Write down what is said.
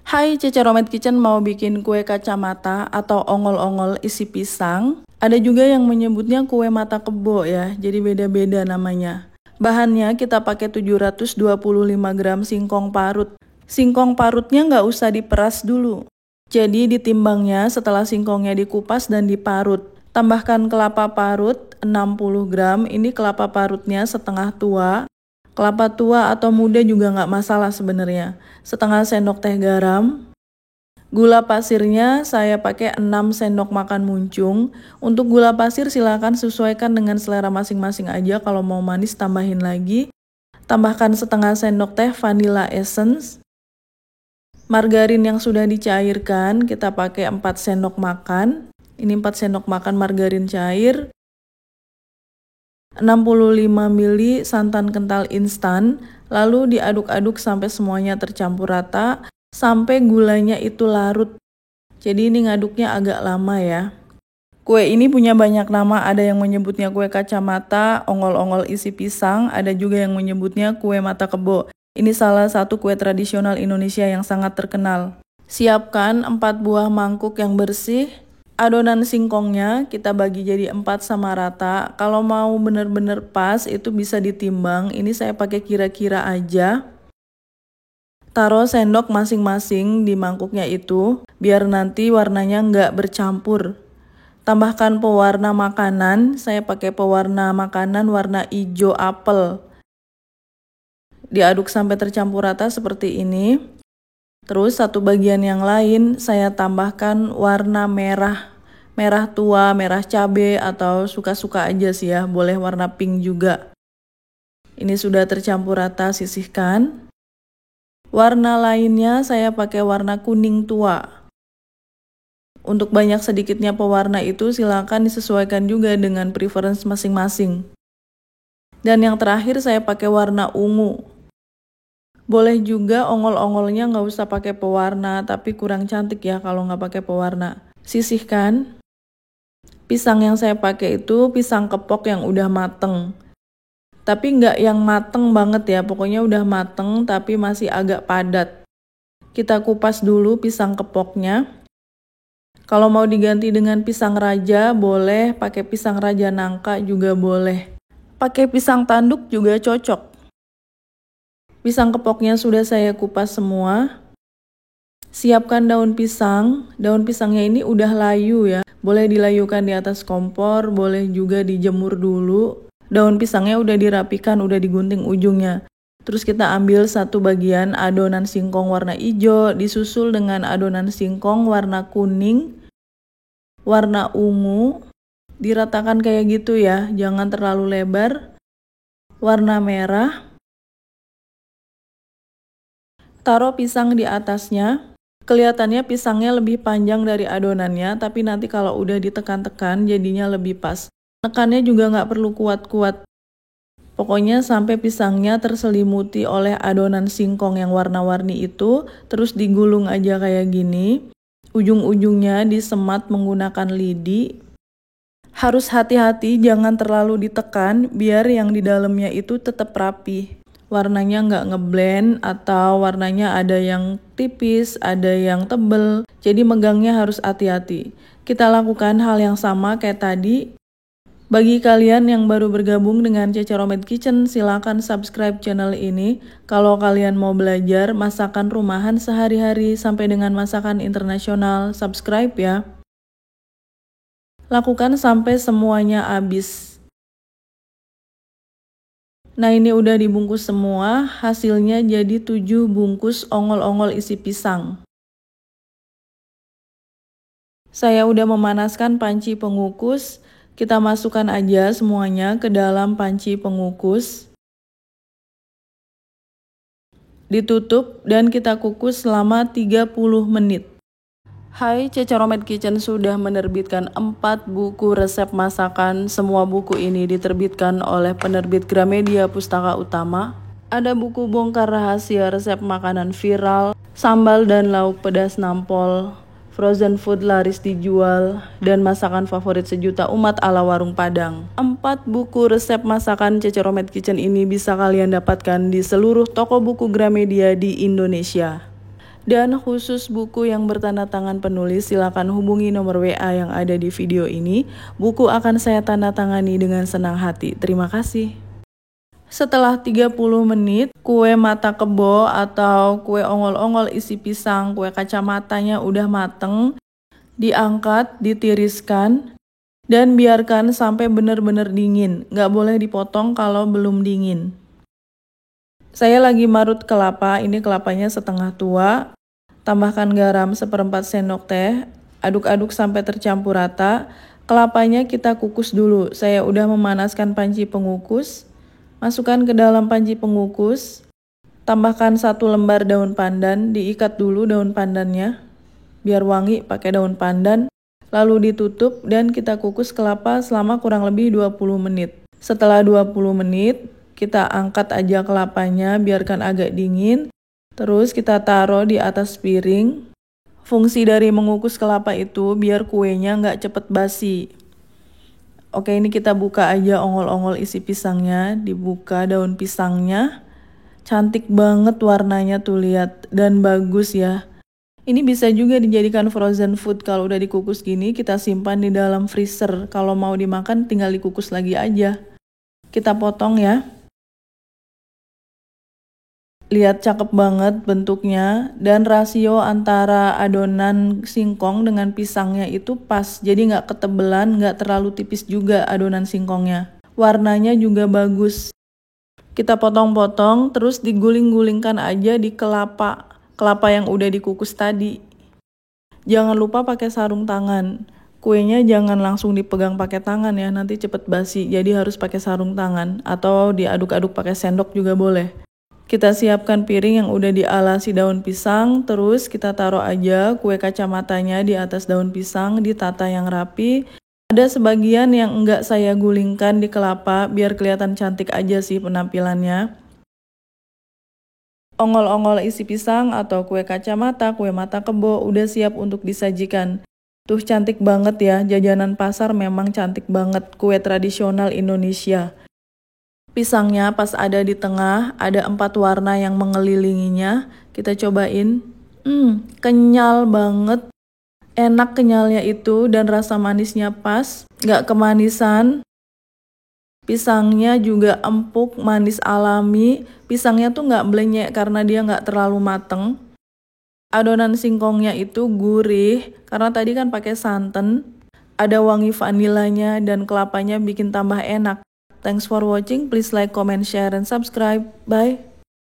Hai, Cece Romet Kitchen mau bikin kue kacamata atau ongol-ongol isi pisang. Ada juga yang menyebutnya kue mata kebo ya, jadi beda-beda namanya. Bahannya kita pakai 725 gram singkong parut. Singkong parutnya nggak usah diperas dulu. Jadi ditimbangnya setelah singkongnya dikupas dan diparut. Tambahkan kelapa parut 60 gram, ini kelapa parutnya setengah tua. Kelapa tua atau muda juga nggak masalah sebenarnya. Setengah sendok teh garam. Gula pasirnya saya pakai 6 sendok makan muncung. Untuk gula pasir silakan sesuaikan dengan selera masing-masing aja. Kalau mau manis tambahin lagi. Tambahkan setengah sendok teh vanilla essence. Margarin yang sudah dicairkan kita pakai 4 sendok makan. Ini 4 sendok makan margarin cair. 65 ml santan kental instan, lalu diaduk-aduk sampai semuanya tercampur rata, sampai gulanya itu larut. Jadi ini ngaduknya agak lama ya. Kue ini punya banyak nama, ada yang menyebutnya kue kacamata, ongol-ongol isi pisang, ada juga yang menyebutnya kue mata kebo. Ini salah satu kue tradisional Indonesia yang sangat terkenal. Siapkan 4 buah mangkuk yang bersih. Adonan singkongnya kita bagi jadi 4 sama rata. Kalau mau bener-bener pas itu bisa ditimbang. Ini saya pakai kira-kira aja. Taruh sendok masing-masing di mangkuknya itu, biar nanti warnanya nggak bercampur. Tambahkan pewarna makanan, saya pakai pewarna makanan warna hijau apel. Diaduk sampai tercampur rata seperti ini. Terus satu bagian yang lain saya tambahkan warna merah. Merah tua, merah cabai atau suka-suka aja sih ya, boleh warna pink juga. Ini sudah tercampur rata, sisihkan. Warna lainnya saya pakai warna kuning tua. Untuk banyak sedikitnya pewarna itu silakan disesuaikan juga dengan preference masing-masing. Dan yang terakhir saya pakai warna ungu. Boleh juga ongol-ongolnya nggak usah pakai pewarna, tapi kurang cantik ya kalau nggak pakai pewarna. Sisihkan. Pisang yang saya pakai itu pisang kepok yang udah mateng. Tapi nggak yang mateng banget ya, pokoknya udah mateng tapi masih agak padat. Kita kupas dulu pisang kepoknya. Kalau mau diganti dengan pisang raja boleh, pakai pisang raja nangka juga boleh. Pakai pisang tanduk juga cocok. Pisang kepoknya sudah saya kupas semua. Siapkan daun pisang. Daun pisangnya ini udah layu ya. Boleh dilayukan di atas kompor, boleh juga dijemur dulu. Daun pisangnya udah dirapikan, udah digunting ujungnya. Terus kita ambil satu bagian adonan singkong warna hijau, disusul dengan adonan singkong warna kuning, warna ungu. Diratakan kayak gitu ya, jangan terlalu lebar. Warna merah. Taruh pisang di atasnya. Kelihatannya pisangnya lebih panjang dari adonannya, tapi nanti kalau udah ditekan-tekan jadinya lebih pas. Tekannya juga nggak perlu kuat-kuat. Pokoknya sampai pisangnya terselimuti oleh adonan singkong yang warna-warni itu, terus digulung aja kayak gini. Ujung-ujungnya disemat menggunakan lidi. Harus hati-hati, jangan terlalu ditekan, biar yang di dalamnya itu tetap rapi. Warnanya nggak ngeblend atau warnanya ada yang tipis, ada yang tebel. Jadi megangnya harus hati-hati. Kita lakukan hal yang sama kayak tadi. Bagi kalian yang baru bergabung dengan Cece Romet Kitchen, silakan subscribe channel ini. Kalau kalian mau belajar masakan rumahan sehari-hari sampai dengan masakan internasional, subscribe ya. Lakukan sampai semuanya habis. Nah ini udah dibungkus semua, hasilnya jadi 7 bungkus ongol-ongol isi pisang. Saya udah memanaskan panci pengukus, kita masukkan aja semuanya ke dalam panci pengukus. Ditutup dan kita kukus selama 30 menit. Hai, Cece Romet Kitchen sudah menerbitkan 4 buku resep masakan. Semua buku ini diterbitkan oleh penerbit Gramedia Pustaka Utama. Ada buku bongkar rahasia resep makanan viral, sambal dan lauk pedas nampol, frozen food laris dijual, dan masakan favorit sejuta umat ala warung Padang. 4 buku resep masakan Cece Romet Kitchen ini bisa kalian dapatkan di seluruh toko buku Gramedia di Indonesia. Dan khusus buku yang bertanda tangan penulis, silakan hubungi nomor WA yang ada di video ini. Buku akan saya tanda tangani dengan senang hati. Terima kasih. Setelah 30 menit, kue mata kebo atau kue ongol-ongol isi pisang, kue kacamatanya udah mateng. Diangkat, ditiriskan, dan biarkan sampai benar-benar dingin. Nggak boleh dipotong kalau belum dingin. Saya lagi marut kelapa, ini kelapanya setengah tua. Tambahkan garam 1/4 sendok teh, aduk-aduk sampai tercampur rata. Kelapanya kita kukus dulu. Saya udah memanaskan panci pengukus. Masukkan ke dalam panci pengukus. Tambahkan 1 lembar daun pandan, diikat dulu daun pandannya. Biar wangi pakai daun pandan. Lalu ditutup dan kita kukus kelapa selama kurang lebih 20 menit. Setelah 20 menit, kita angkat aja kelapanya, biarkan agak dingin. Terus kita taruh di atas piring. Fungsi dari mengukus kelapa itu biar kuenya nggak cepet basi. Oke, ini kita buka aja ongol-ongol isi pisangnya. Dibuka daun pisangnya. Cantik banget warnanya tuh, lihat. Dan bagus ya. Ini bisa juga dijadikan frozen food. Kalau udah dikukus gini, kita simpan di dalam freezer. Kalau mau dimakan tinggal dikukus lagi aja. Kita potong ya. Lihat cakep banget bentuknya, dan rasio antara adonan singkong dengan pisangnya itu pas. Jadi nggak ketebelan, nggak terlalu tipis juga adonan singkongnya. Warnanya juga bagus. Kita potong-potong, terus diguling-gulingkan aja di kelapa yang udah dikukus tadi. Jangan lupa pakai sarung tangan. Kuenya jangan langsung dipegang pakai tangan ya, nanti cepet basi. Jadi harus pakai sarung tangan, atau diaduk-aduk pakai sendok juga boleh. Kita siapkan piring yang udah dialasi daun pisang, terus kita taruh aja kue kacamatanya di atas daun pisang, ditata yang rapi. Ada sebagian yang enggak saya gulingkan di kelapa, biar kelihatan cantik aja sih penampilannya. Ongol-ongol isi pisang atau kue kacamata, kue mata kebo udah siap untuk disajikan. Tuh cantik banget ya, jajanan pasar memang cantik banget, kue tradisional Indonesia. Pisangnya pas ada di tengah, ada 4 warna yang mengelilinginya. Kita cobain. Kenyal banget. Enak kenyalnya itu dan rasa manisnya pas. Gak kemanisan. Pisangnya juga empuk, manis alami. Pisangnya tuh gak blenyek karena dia gak terlalu mateng. Adonan singkongnya itu gurih karena tadi kan pakai santan. Ada wangi vanilanya dan kelapanya bikin tambah enak. Thanks for watching. Please like, comment, share, and subscribe. Bye.